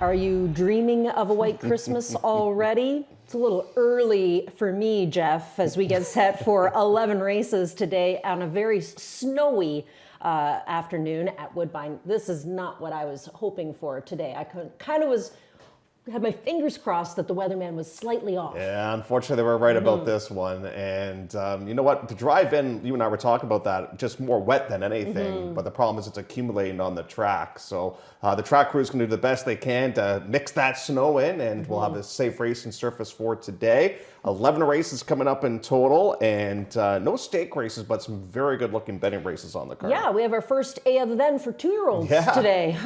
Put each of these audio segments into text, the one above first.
Are you dreaming of a white Christmas already? It's a little early for me, Jeff, as we get set for 11 races today on a very snowy afternoon at Woodbine. This is not what I was hoping for today. I had my fingers crossed that the weatherman was slightly off. Yeah, unfortunately, they were right about this one. And you know what? The drive in, you and I were talking about that, just more wet than anything. But the problem is it's accumulating on the track. So the track crew is going to do the best they can to mix that snow in, and we'll have a safe racing surface for today. 11 races coming up in total, and no stake races, but some very good-looking betting races on the card. Yeah, we have our first A other than for 2-year-olds today.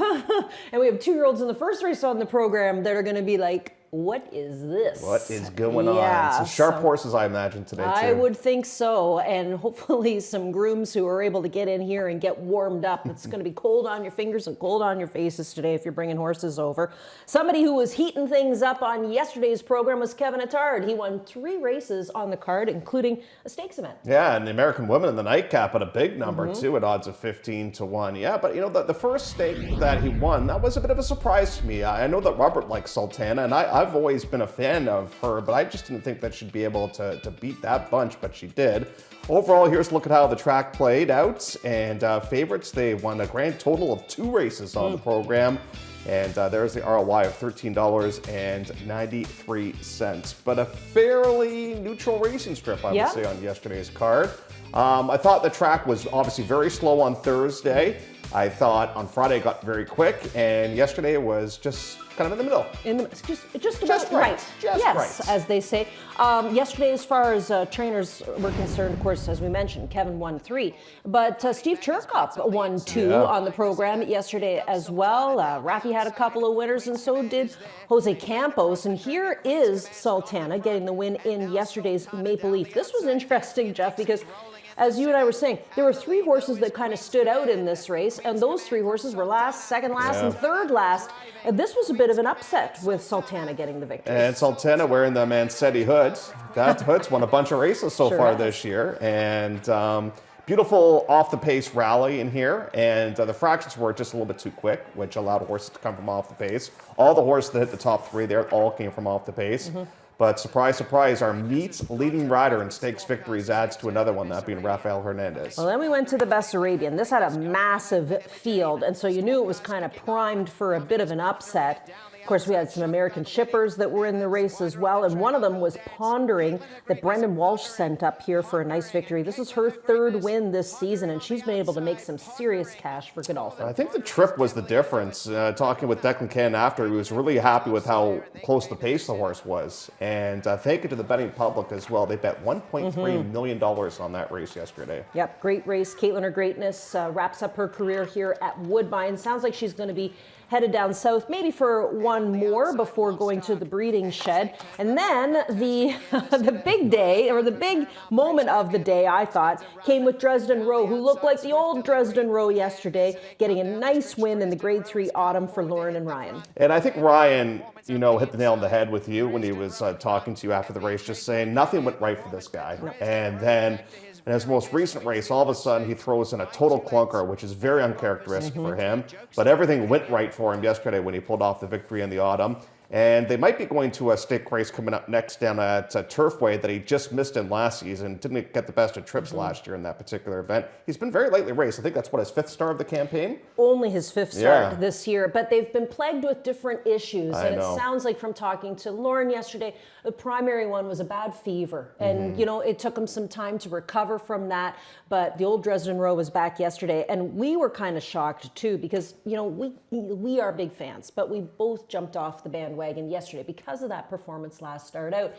And we have 2-year-olds in the first race on the program that are going to be like, what is this? What is going on? Some sharp horses, I imagine, today, too. I would think so, and hopefully some grooms who are able to get in here and get warmed up. It's going to be cold on your fingers and cold on your faces today if you're bringing horses over. Somebody who was heating things up on yesterday's program was Kevin Attard. He won 3 races on the card, including a stakes event. Yeah, and the American Women in the nightcap at a big number, too, at odds of 15 to 1. Yeah, but, you know, the first stake that he won, that was a bit of a surprise to me. I know that Robert likes Sultana, and I've always been a fan of her, but I just didn't think that she'd be able to beat that bunch, but she did. Overall, here's a look at how the track played out, and favorites, they won a grand total of 2 races on the program, and there's the ROI of $13.93, but a fairly neutral racing strip, I would say, on yesterday's card. I thought the track was obviously very slow on Thursday. I thought on Friday it got very quick, and yesterday it was just kind of in the middle. Just about right. Yes, as they say. Yesterday, as far as trainers were concerned, of course, as we mentioned, Kevin won 3. But Steve Chirkop won 2 on the program yesterday as well. Rafi had a couple of winners, and so did Jose Campos. And here is Sultana getting the win in yesterday's Maple Leaf. This was interesting, Jeff, because as you and I were saying, there were 3 horses that kind of stood out in this race, and those 3 horses were last, second last, and third last. And this was a bit of an upset with Sultana getting the victory. And Sultana wearing the Mancetti hood. That hood's won a bunch of races so far this year. And beautiful off-the-pace rally in here. And the fractions were just a little bit too quick, which allowed horses to come from off the pace. All the horses that hit the top 3 there all came from off the pace. But surprise, surprise, our Meets leading rider in stakes victories adds to another one, that being Rafael Hernandez. Well, then we went to the Best Arabian. This had a massive field, and so you knew it was kind of primed for a bit of an upset. Of course, we had some American shippers that were in the race as well, and one of them was Pondering, that Brendan Walsh sent up here for a nice victory. This is her 3rd win this season, and she's been able to make some serious cash for Godolphin. I think the trip was the difference. Talking with Declan Cannon after, he was really happy with how close the pace the horse was. And thank you to the betting public as well. They bet $1.3 million on that race yesterday. Yep, great race. Caitlin Her Greatness wraps up her career here at Woodbine. Sounds like she's going to be headed down south, maybe for one more before going to the breeding shed. And then the big day, or the big moment of the day, I thought, came with Dresden Rowe, who looked like the old Dresden Rowe yesterday, getting a nice win in the Grade 3 Autumn for Lauren and Ryan. And I think Ryan, you know, hit the nail on the head with you when he was talking to you after the race, just saying nothing went right for this guy. No. And then in his most recent race, all of a sudden he throws in a total clunker, which is very uncharacteristic for him. But everything went right for him yesterday when he pulled off the victory in the Autumn. And they might be going to a stake race coming up next down at Turfway that he just missed in last season. Didn't get the best of trips last year in that particular event. He's been very lightly raced. I think that's, what, his 5th start of the campaign? Only his 5th start this year. But they've been plagued with different issues. And it sounds like from talking to Lauren yesterday, the primary one was a bad fever. And, you know, it took him some time to recover from that. But the old Dresden Rowe was back yesterday. And we were kind of shocked, too, because, you know, we are big fans. But we both jumped off the bandwagon yesterday because of that performance last start out.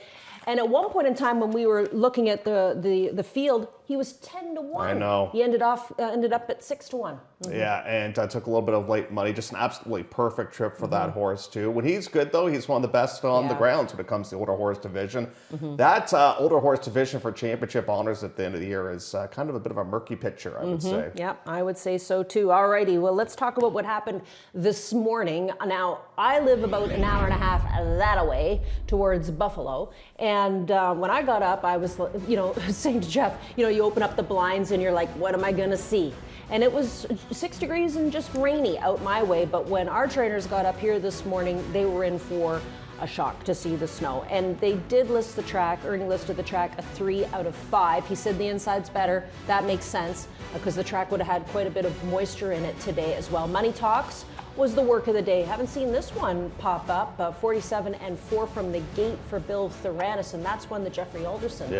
And at one point in time when we were looking at the field, he was 10 to 1. I know. He ended up at 6 to 1. Yeah, and took a little bit of late money. Just an absolutely perfect trip for that horse, too. When he's good, though, he's one of the best on the grounds when it comes to the older horse division. That older horse division for championship honors at the end of the year is kind of a bit of a murky picture, I would say. Yep, I would say so, too. All righty, well, let's talk about what happened this morning. Now, I live about an hour and a half that away towards Buffalo. And when I got up, I was, you know, saying to Jeff, you know, you open up the blinds and you're like, what am I going to see? And it was 6 degrees and just rainy out my way. But when our trainers got up here this morning, they were in for a shock to see the snow. And they did list the track, Ernie listed the track a 3 out of 5. He said the inside's better. That makes sense because the track would have had quite a bit of moisture in it today as well. Money Talks was the work of the day. Haven't seen this one pop up. 47 and 4 from the gate for Bill Theranis, and that's when the Jeffrey Alderson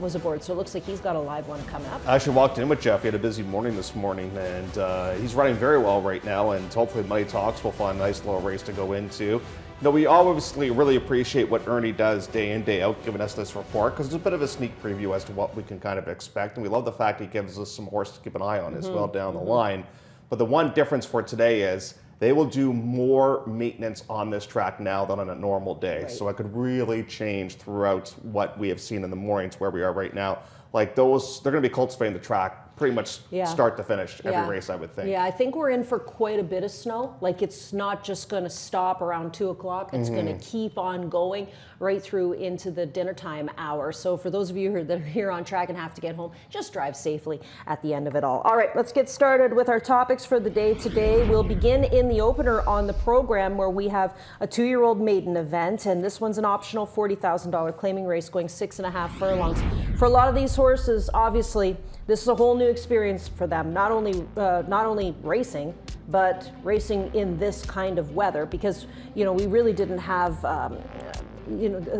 was aboard. So it looks like he's got a live one coming up. I actually walked in with Jeff. He had a busy morning this morning, and he's running very well right now, and hopefully Money Talks will find a nice little race to go into. We obviously really appreciate what Ernie does day in, day out, giving us this report, because it's a bit of a sneak preview as to what we can kind of expect. And we love the fact he gives us some horse to keep an eye on as well down the line. But the one difference for today is they will do more maintenance on this track now than on a normal day. Right. So it could really change throughout what we have seen in the mornings where we are right now. Like those, they're going to be cultivating the track pretty much start to finish every race, I would think. Yeah, I think we're in for quite a bit of snow. Like it's not just going to stop around 2 o'clock. It's going to keep on going right through into the dinner time hour. So for those of you that are here on track and have to get home, just drive safely at the end of it all. All right, let's get started with our topics for the day today. We'll begin in the opener on the program where we have a 2-year-old maiden event, and this one's an optional $40,000 claiming race going 6.5 furlongs. For a lot of these horses, obviously, this is a whole new experience for them, not only racing, but racing in this kind of weather, because, we really didn't have,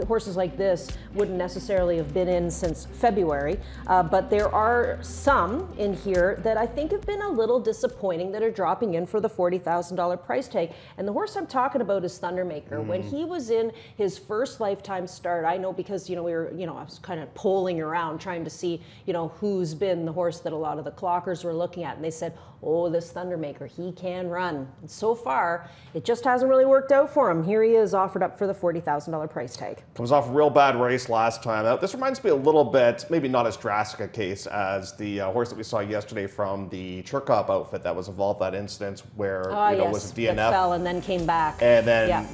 horses like this wouldn't necessarily have been in since February, but there are some in here that I think have been a little disappointing that are dropping in for the $40,000 price tag. And the horse I'm talking about is Thundermaker. When he was in his first lifetime start, I know because, I was kind of polling around trying to see, who's been the horse that a lot of the clockers were looking at. And they said, oh, this Thundermaker, he can run. And so far, it just hasn't really worked out for him. Here he is offered up for the $40,000 price tag. Comes off a real bad race last time out. This reminds me a little bit, maybe not as drastic a case as the horse that we saw yesterday from the Chirkop outfit that was involved in that incident where it was a DNF. That fell and then came back. And then,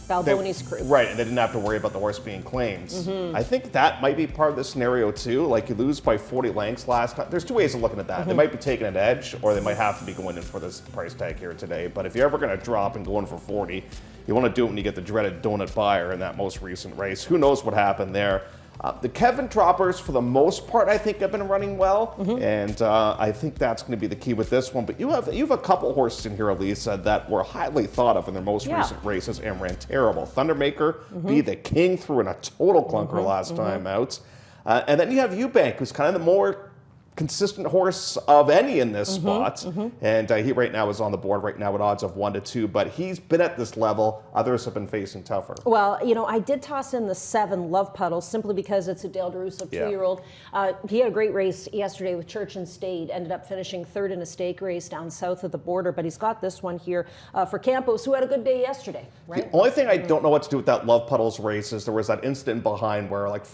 Balboni's crew. Right, and they didn't have to worry about the horse being claimed. I think that might be part of the scenario too. Like you lose by 40 lengths last time. There's two ways of looking at that. They might be taking an edge, or they might have to be going in for this price tag here today. But if you're ever going to drop and go in for 40, you want to do it when you get the dreaded donut buyer in that most recent race. Who knows what happened there? The Kevin droppers, for the most part, I think have been running well, and I think that's going to be the key with this one. But you have a couple horses in here, Elisa, that were highly thought of in their most recent races and ran terrible. Thundermaker, Be the King, threw in a total clunker last time out, and then you have Eubank, who's kind of the more consistent horse of any in this spot, and he right now is on the board right now with odds of 1-2, but he's been at this level. Others have been facing tougher. Well, I did toss in the 7 Love Puddle simply because it's a Dale DeRusso 2-year-old. He had a great race yesterday with Church and State, ended up finishing 3rd in a stake race down south of the border, but he's got this one here for Campos, who had a good day yesterday, right? The only thing I don't know what to do with that Love Puddles race is there was that incident behind where there was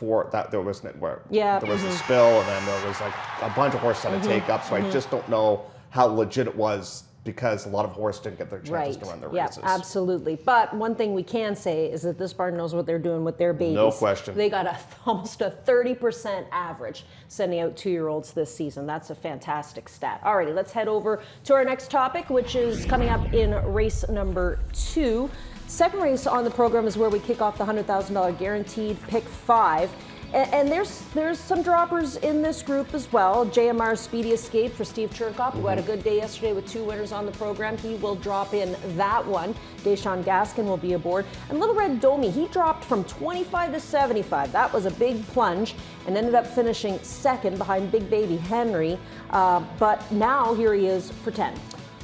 a spill, and then there was like a bunch of horses had to take up, so I just don't know how legit it was because a lot of horses didn't get their chances to run their races. Yeah, absolutely. But one thing we can say is that this barn knows what they're doing with their babies. No question. They got almost a 30% average sending out 2-year-olds this season. That's a fantastic stat. Alrighty, let's head over to our next topic, which is coming up in race number 2. Second race on the program is where we kick off the $100,000 guaranteed pick 5. And there's some droppers in this group as well. JMR Speedy Escape for Steve Chirkop, who had a good day yesterday with 2 winners on the program. He will drop in that one. Deshaun Gaskin will be aboard. And Little Red Domi, he dropped from 25 to 75. That was a big plunge and ended up finishing 2nd behind Big Baby Henry. But now here he is for 10.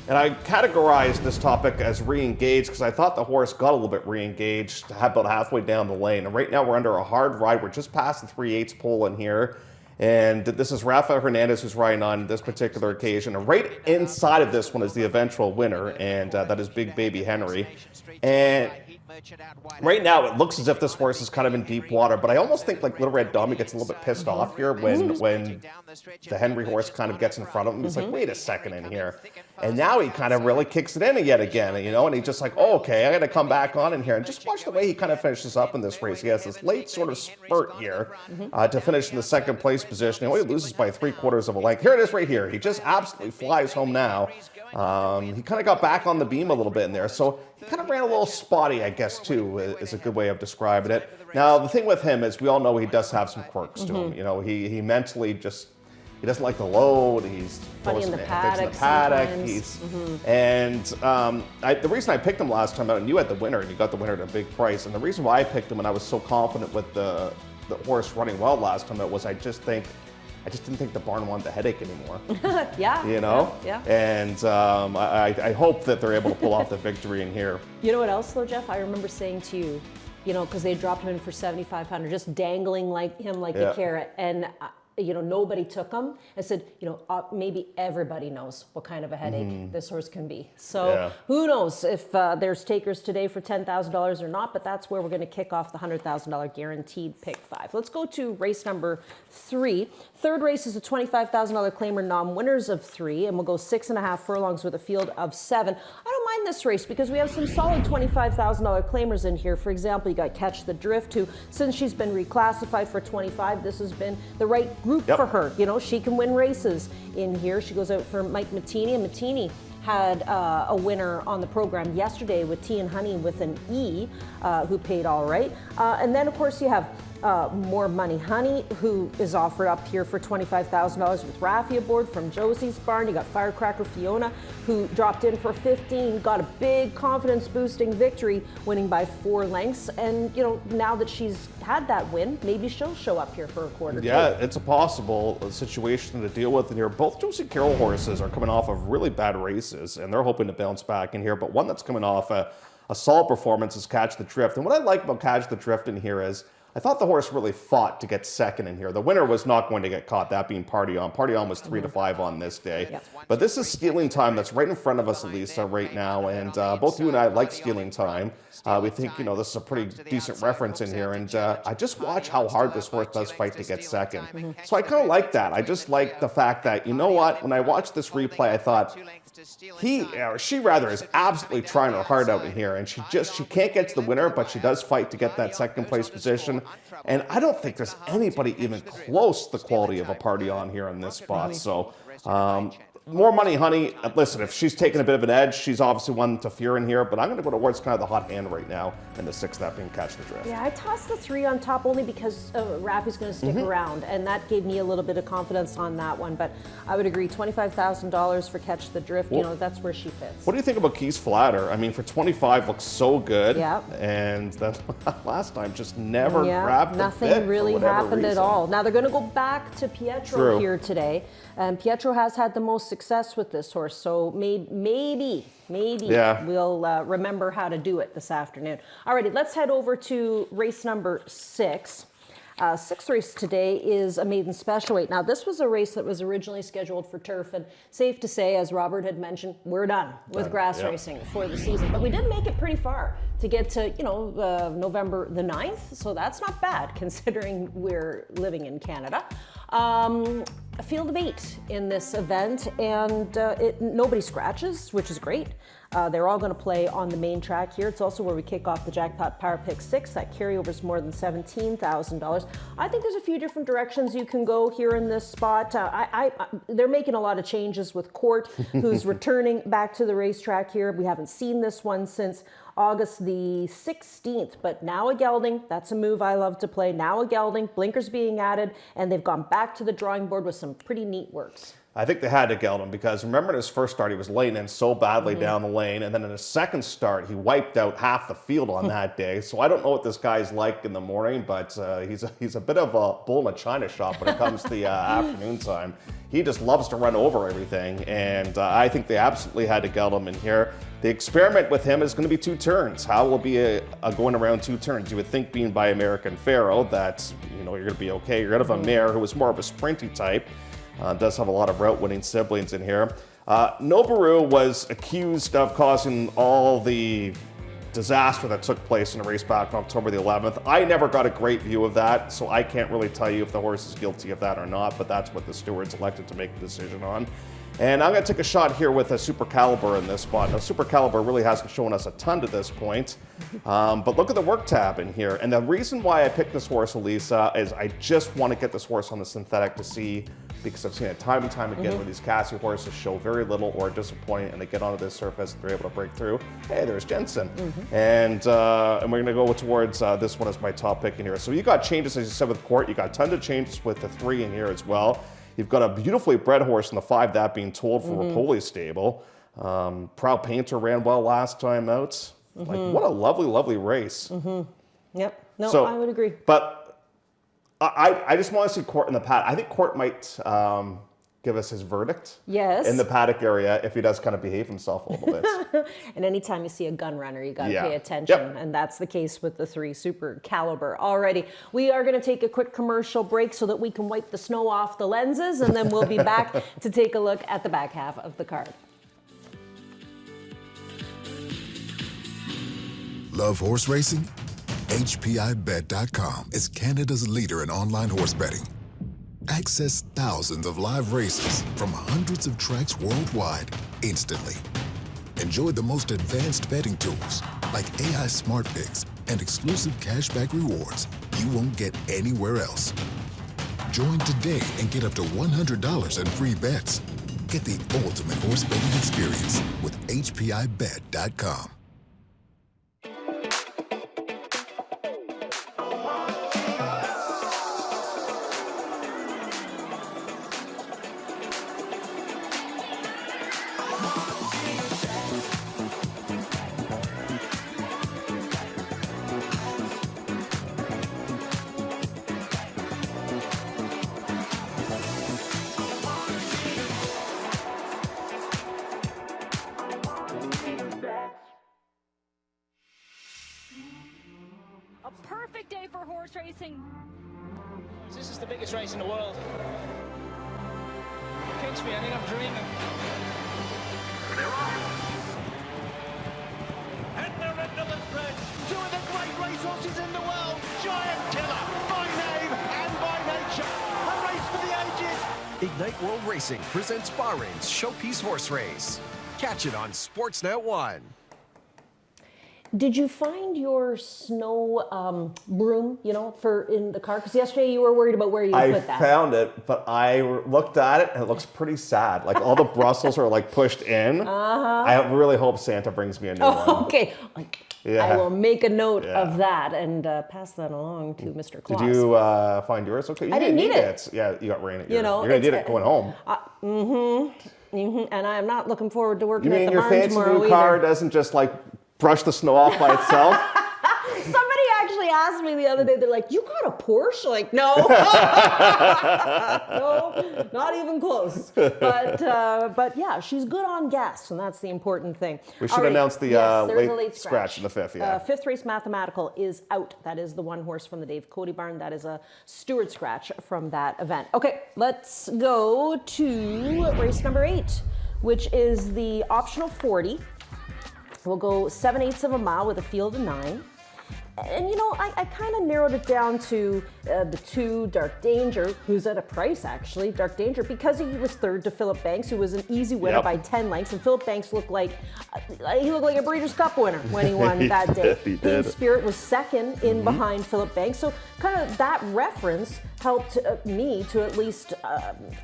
And I categorized this topic as re-engaged because I thought the horse got a little bit re-engaged about halfway down the lane. And right now we're under a hard ride. We're just past the 3/8 pole in here. And this is Rafael Hernandez who's riding on this particular occasion. And right inside of this one is the eventual winner, and that is Big Baby Henry. And right now it looks as if this horse is kind of in deep water, but I almost think like Little Red Dummy gets a little bit pissed off here when the Henry horse kind of gets in front of him. He's like, wait a second in here. And now he kind of really kicks it in yet again, and he's just like, oh, okay, I got to come back on in here. And just watch the way he kind of finishes up in this race. He has this late sort of spurt here to finish in the 2nd place position. He only loses by 3/4 of a length. Here it is right here. He just absolutely flies home now. He kind of got back on the beam a little bit in there. So he kind of ran a little spotty, I guess, too, is a good way of describing it. Now, the thing with him is we all know he does have some quirks to him. You know, he mentally just, he doesn't like the load. He's funny in the paddock. And the reason I picked him last time out, and you had the winner, and you got the winner at a big price. And the reason why I picked him, and I was so confident with the horse running well last time out, was I just didn't think the barn wanted the headache anymore. Yeah. You know? Yeah. And I hope that they're able to pull off the victory in here. You know what else, though, Jeff? I remember saying to you, you know, because they dropped him in for 7,500, just dangling like a carrot. And you know, nobody took him. I said, you know, maybe everybody knows what kind of a headache this horse can be. So who knows if there's takers today for $10,000 or not, but that's where we're going to kick off the $100,000 guaranteed pick 5. Let's go to race number 3. Third race is a $25,000 claimer non-winners of 3, and we'll go 6.5 furlongs with a field of 7. I don't mind this race because we have some solid $25,000 claimers in here. For example, you got Catch the Drift, who, since she's been reclassified for 25, this has been the right group for her. You know, she can win races in here. She goes out for Mike Mattini, and Mattini had a winner on the program yesterday with Tea and Honey with an E, who paid all right. And then, of course, you have More Money Honey, who is offered up here for $25,000 with Raffy aboard from Josie's barn. You got Firecracker Fiona, who dropped in for 15, got a big confidence-boosting victory, winning by 4 lengths. And, you know, now that she's had that win, maybe she'll show up here for a quarter. Yeah, it's a possible situation to deal with in here. Both Josie Carroll horses are coming off of really bad races, and they're hoping to bounce back in here. But one that's coming off a solid performance is Catch the Drift. And what I like about Catch the Drift in here is I thought the horse really fought to get second in here. The winner was not going to get caught, that being Party On. Party On was 3-5 on this day. Yep. But this is Stealing Time that's right in front of us, Elisa, right now. And both you and I like Stealing Time. We think, you know, this is a pretty decent reference in here. And I just watch how hard this horse does fight to get second. So I kind of like that. I just like the fact that, you know what, when I watched this replay, I thought, she rather is absolutely trying her heart out in here, and she can't get to the winner, but she does fight to get that second place position. And I don't think there's anybody even close to the quality of a Party On here in this spot. So More Money Honey, listen, if she's taking a bit of an edge, she's obviously one to fear in here, but I'm going to go towards kind of the hot hand right now in the 6th, that being Catch the Drift. Yeah, I tossed the 3 on top only because Raffy's going to stick around, and that gave me a little bit of confidence on that one. But I would agree, $25,000 for Catch the Drift, you know, that's where she fits. What do you think about Keys Flatter? I mean, for 25, looks so good. Yeah. And then last time just never grabbed the nothing bit really for whatever happened reason. at all. Now they're going to go back to Pietro here today. And Pietro has had the most success with this horse, so maybe we'll remember how to do it this afternoon. Alrighty, let's head over to race number 6. 6th race today is a maiden special weight. Now, this was a race that was originally scheduled for turf, and safe to say, as Robert had mentioned, we're done with grass racing for the season. But we did make it pretty far to get to, you know, November the 9th, so that's not bad considering we're living in Canada. A field of 8 in this event, and nobody scratches, which is great. They're all going to play on the main track here. It's also where we kick off the Jackpot Power Pick 6. That carryover is more than $17,000. I think there's a few different directions you can go here in this spot. They're making a lot of changes with Court, who's returning back to the racetrack here. We haven't seen this one since August the 16th, but now a gelding, that's a move I love to play. Now a gelding, blinkers being added, and they've gone back to the drawing board with some pretty neat works. I think they had to geld him because remember in his first start, he was laying in so badly down the lane. And then in his second start, he wiped out half the field on that day. So I don't know what this guy's like in the morning, but he's a bit of a bull in a china shop when it comes to the afternoon time. He just loves to run over everything. And I think they absolutely had to geld him in here. The experiment with him is going to be 2 turns. How will it be going around 2 turns? You would think being by American Pharaoh that, you know, you're going to be okay. You're going to have a mare who was more of a sprinty type. Does have a lot of route-winning siblings in here. Noboru was accused of causing all the disaster that took place in a race back on October the 11th. I never got a great view of that, so I can't really tell you if the horse is guilty of that or not, but that's what the stewards elected to make the decision on. And I'm going to take a shot here with a Super Caliber in this spot. Now, Super Caliber really hasn't shown us a ton to this point, but look at the work tab in here. And the reason why I picked this horse, Elisa, is I just want to get this horse on the synthetic to see, because I've seen it time and time again where these Cassie horses show very little or are disappointing, and they get onto this surface and they're able to break through. Hey, there's Jensen. And we're going to go towards this one as my top pick in here. So you got changes, as you said, with Court. You got tons of changes with the 3 in here as well. You've got a beautifully bred horse in the 5, that being Told for Rapoli stable. Proud Painter ran well last time out. Like, what a lovely, lovely race. Yep. No, so, I would agree. But I just want to see Court in the paddock. I think Court might give us his verdict in the paddock area if he does kind of behave himself a little bit. And anytime you see a gun runner, you got to pay attention. And that's the case with the 3 Super Caliber. Alrighty, we are going to take a quick commercial break so that we can wipe the snow off the lenses, and then we'll be back to take a look at the back half of the card. Love horse racing? HPIBet.com is Canada's leader in online horse betting. Access thousands of live races from hundreds of tracks worldwide instantly. Enjoy the most advanced betting tools like AI Smart Picks and exclusive cashback rewards you won't get anywhere else. Join today and get up to $100 in free bets. Get the ultimate horse betting experience with HPIBet.com. A perfect day for horse racing. This is the biggest race in the world. Pinch me, I think I'm dreaming. And they're at the Tbred, 2 of the great racehorses in the world. Giant Killer, by name and by nature. A race for the ages. Ignite World Racing presents Bahrain's Showpiece Horse Race. Catch it on Sportsnet 1. Did you find your snow broom, for in the car? Because yesterday you were worried about where you put that. I found it, but I looked at it and it looks pretty sad. Like all the Brussels are like pushed in. I really hope Santa brings me a new one. Okay. I will make a note of that and pass that along to Mr. Claus. Did you find yours? Okay, I didn't need it. Yeah, you got rain at your. You're gonna need it going home. And I'm not looking forward to working at the barn tomorrow. You mean your fancy new car doesn't just like brush the snow off by itself? Somebody actually asked me the other day, they're like, you got a Porsche? Like, no. No, not even close. But yeah, she's good on gas, and that's the important thing. We should announce the late scratch in the 5th. Yeah. 5th race Mathematical is out. That is the one horse from the Dave Cody barn. That is a steward scratch from that event. Okay, let's go to race number 8, which is the optional 40. We'll go 7/8 of a mile with a field of 9. And I kind of narrowed it down to the 2, Dark Danger, who's at a price actually, Dark Danger, because he was 3rd to Philip Banks, who was an easy winner by 10 lengths, and Philip Banks looked like a Breeders' Cup winner when he won that day. Team Spirit was 2nd in behind Philip Banks, so kind of that reference helped me to at least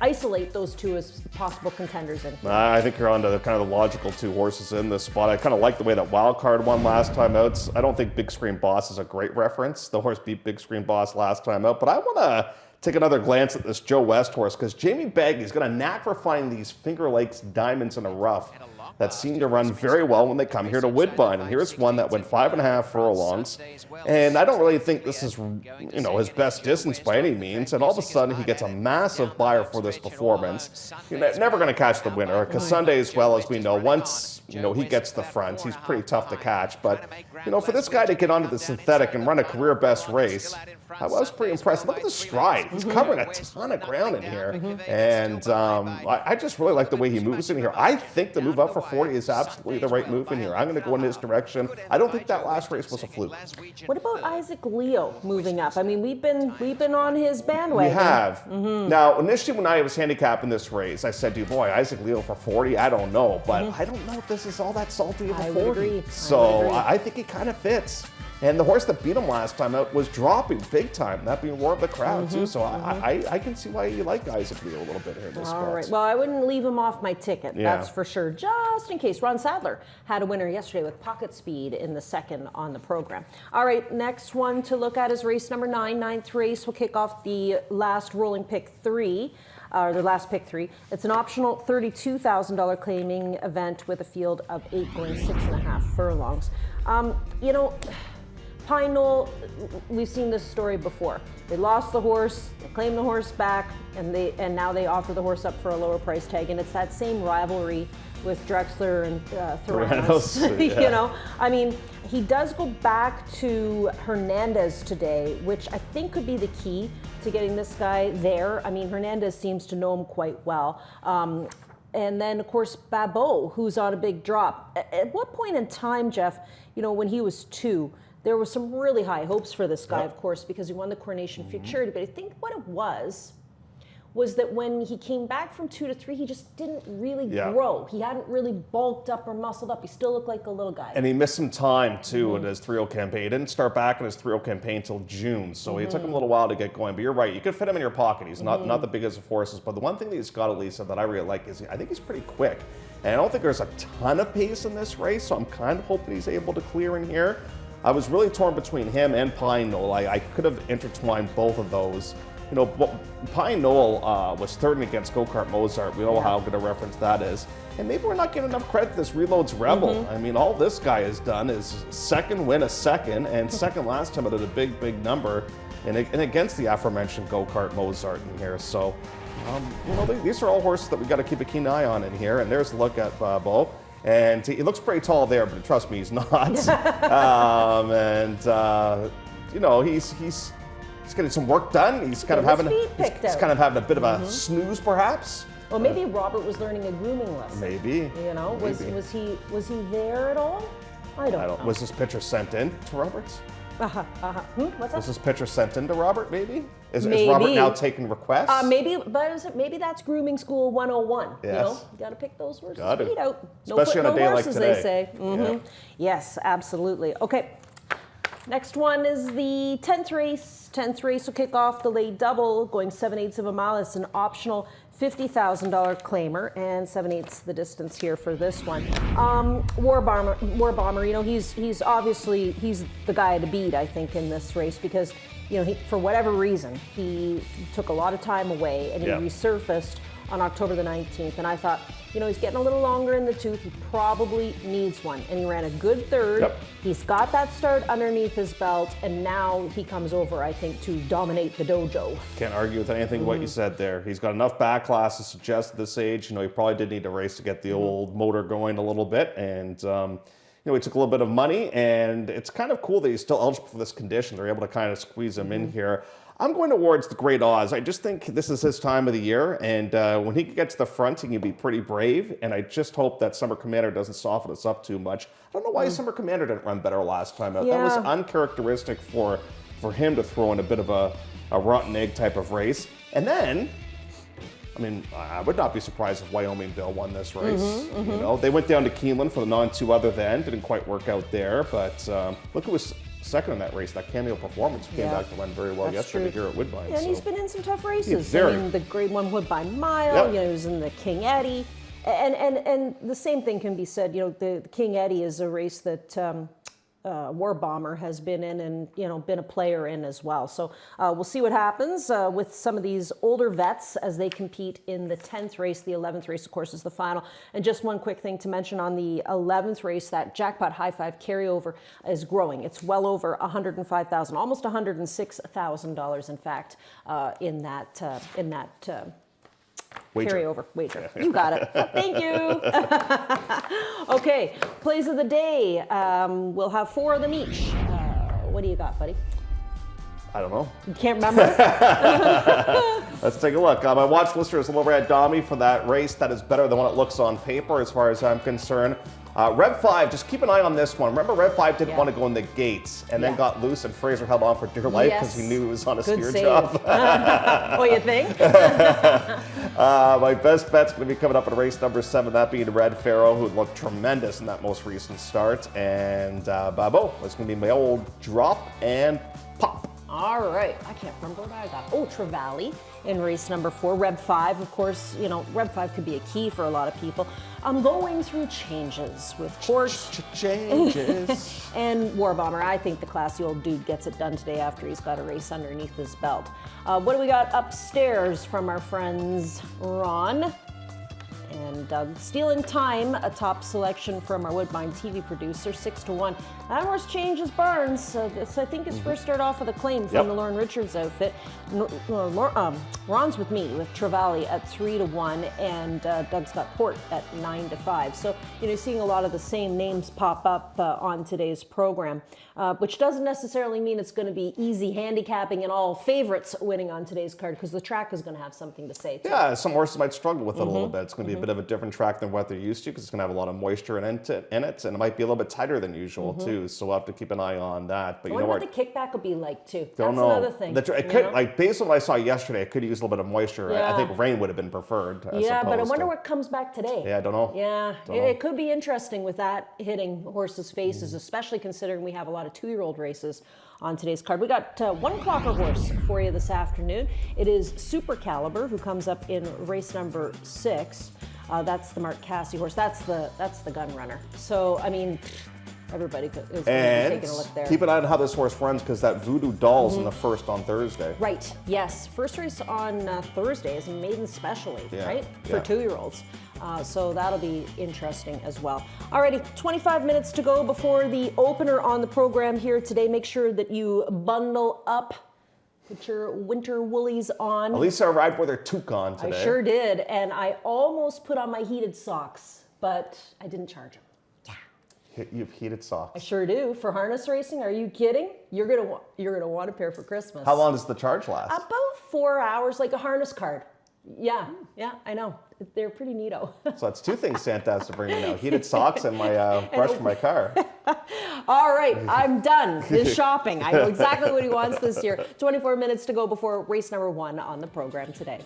isolate those 2 as possible contenders in here. I think you're on to the kind of the logical 2 horses in this spot. I kind of like the way that Wildcard won last time out. I don't think Big Screen Boss is a great reference. The horse beat Big Screen Boss last time out, but I want to take another glance at this Joe West horse, because Jamie Bagley's got a knack for finding these Finger Lakes diamonds in a rough that seem to run very well when they come here to Woodbine. And here's one that went 5.5 furlongs. And I don't really think this is, his best distance by any means. And all of a sudden, he gets a massive buyer for this performance. You're never going to catch the winner, because Sunday, as well as we know, once, he gets the front, he's pretty tough to catch. But, for this guy to get onto the synthetic and run a career best race, I was pretty impressed. Look at the stride. He's covering a ton of ground in here. And I just really like the way he moves in here. I think the move up for 40 is absolutely the right move in here. I'm going to go in his direction. I don't think that last race was a fluke. What about Isaac Leo moving up? I mean, we've been on his bandwagon. We have. Now, initially when I was handicapping this race, I said, dude, boy, Isaac Leo for 40, I don't know. But I don't know if this is all that salty of a 40. Would agree. So I think it kind of fits. And the horse that beat him last time out was dropping big time, that being Roar of the Crowd, too. So I can see why you like Isaac Leo a little bit here in this spot. All right. Well, I wouldn't leave him off my ticket, Yeah. that's for sure, just in case. Ron Sadler had a winner yesterday with Pocket Speed in the second on the program. All right, next one to look at is race number 9. Ninth race will kick off the last rolling pick 3. Or the last pick 3. It's an optional $32,000 claiming event with a field of 8 going 6.5 furlongs. You know, Pine Knoll, we've seen this story before. They lost the horse, they claimed the horse back, and now they offer the horse up for a lower price tag. And it's that same rivalry with Drexler and Theranos. Yeah. You know, I mean, he does go back to Hernandez today, which I think could be the key to getting this guy there. I mean, Hernandez seems to know him quite well. And then, of course, Babot, who's on a big drop. At what point in time, Jeff, you know, when he was 2, there were some really high hopes for this guy, of course, because he won the Coronation Futurity. But I think what it was that when he came back from 2 to 3, he just didn't really grow. He hadn't really bulked up or muscled up. He still looked like a little guy. And he missed some time, too, in his 3-0 campaign. He didn't start back in his 3-0 campaign until June, so it took him a little while to get going. But you're right, you could fit him in your pocket. He's not the biggest of horses, but the one thing that he's got, Elisa, that I really like is I think he's pretty quick. And I don't think there's a ton of pace in this race, so I'm kind of hoping he's able to clear in here. I was really torn between him and Pine Knoll. I could have intertwined both of those. You know, Pine Knoll was third against Go-Kart Mozart. We know how good a reference that is. And maybe we're not giving enough credit to this Reloads Rebel. I mean, all this guy has done is second win a second, and second last time at a big, big number, and against the aforementioned Go-Kart Mozart in here. So, you know, these are all horses that we got to keep a keen eye on in here. And there's a look at Bo. And he looks pretty tall there, but trust me, he's not. You know, he's getting some work done. He's kind of having a bit of a snooze, perhaps. Well, maybe Robert was learning a grooming lesson. Maybe. You know, maybe. was he there at all? I don't know. Was this picture sent in to Roberts? What's that? Was this picture sent in to Robert? Maybe. Is Maybe. Robert now taking requests? Maybe that's grooming school 101. Yes. You know, you got to pick those horses Got it. feet out. Especially on a day like horses, today. they say. Yeah. Yes, absolutely. Okay. Next one is the 10th race. 10th race will kick off the late double, going 7/8 of a mile. It's an optional $50,000 claimer, and 7/8 the distance here for this one. War Bomber. You know, he's obviously the guy to beat, I think, in this race because, you know, for whatever reason he took a lot of time away and he resurfaced on October the 19th, and I thought, you know, he's getting a little longer in the tooth. He probably needs one. And he ran a good third. Yep. He's got that start underneath his belt, and now he comes over, I think, to dominate the dojo. Can't argue with anything what you said there. He's got enough back class to suggest at this age, you know, he probably did need a race to get the old motor going a little bit. And, you know, he took a little bit of money, and it's kind of cool that he's still eligible for this condition. They're able to kind of squeeze him in here. I'm going towards the Great Oz. I just think this is his time of the year, and when he gets to the front, he can be pretty brave, and I just hope that Summer Commander doesn't soften us up too much. I don't know why Summer Commander didn't run better last time out. That was uncharacteristic for him to throw in a bit of a rotten egg type of race. And then, I mean, I would not be surprised if Wyoming Bill won this race. You know, they went down to Keeneland for the non-2 other than. Didn't quite work out there, but look who was second in that race, that Cameo Performance came back to run very well yesterday here at Woodbine. Yeah, and he's been in some tough races. I mean, the Grade 1 Woodbine Mile, you know, he was in the King Eddie. And the same thing can be said, you know, the King Eddie is a race that War Bomber has been in and, you know, been a player in as well. So we'll see what happens with some of these older vets as they compete in the 10th race. The 11th race, of course, is the final. And just one quick thing to mention on the 11th race, that jackpot high five carryover is growing. It's well over $105,000, almost $106,000, in fact, in that carryover wager. You got it. Thank you. Okay, plays of the day. We'll have 4 of them each. What do you got, buddy? I don't know. You can't remember? Let's take a look. My watch lister is a little red Domi for that race. That is better than what it looks on paper as far as I'm concerned. Rev 5, just keep an eye on this one. Remember, Rev 5 didn't want to go in the gates and then got loose, and Fraser held on for dear life because he knew he was on a steer job. Oh, you think? My best bet's going to be coming up in race number 7, that being Red Pharaoh, who looked tremendous in that most recent start. And Babo is going to be my old drop and pop. All right, I can't remember what I got. Oh, Trevally in race number 4. Rev 5, of course, you know, Rev 5 could be a key for a lot of people. I'm going through changes with Court. Changes. And War Bomber. I think the classy old dude gets it done today after he's got a race underneath his belt. What do we got upstairs from our friends Ron and Doug? Stealing Time, a top selection from our Woodbine TV producer, 6-1. That horse changes barns. I think his first start off with a claim from the Lauren Richards outfit. Ron's with me with Trevally at 3-1, and Doug's got Port at 9-5. So you're seeing a lot of the same names pop up on today's program, which doesn't necessarily mean it's going to be easy handicapping and all favorites winning on today's card, because the track is going to have something to say too. Yeah, some horses might struggle with it a little bit. It's going to be a bit of a different track than what they're used to, because it's going to have a lot of moisture in it, and it might be a little bit tighter than usual too. So we'll have to keep an eye on that. But I you know wonder what? The kickback will be like too. Don't That's know. another thing. It could, like, based on what I saw yesterday, it could use a little bit of moisture. I think rain would have been preferred. Yeah, but I wonder what comes back today. Yeah, I don't know. Yeah, it could be interesting with that hitting horses' faces, especially considering we have a lot of 2-year-old races on today's card. We got one clocker horse for you this afternoon. It is Super Caliber, who comes up in race number 6. That's the Mark Cassidy horse. That's the gun runner. So I mean, everybody is going to be taking a look there. Keep an eye on how this horse runs, because that Voodoo Doll's in the first on Thursday. Right. Yes. First race on Thursday is a maiden specially, right? For 2-year-olds. So that'll be interesting as well. Alrighty, 25 minutes to go before the opener on the program here today. Make sure that you bundle up. Put your winter woolies on. At least I arrived with her toque on today. I sure did, and I almost put on my heated socks, but I didn't charge them. You've heated socks. I sure do. For harness racing, are you kidding? You're gonna want a pair for Christmas. How long does the charge last? About 4 hours, like a harness card. Yeah, I know. They're pretty neato. So that's 2 things Santa has to bring me now: heated socks and my brush for my car. All right, I'm done. His shopping. I know exactly what he wants this year. 24 minutes to go before race number 1 on the program today.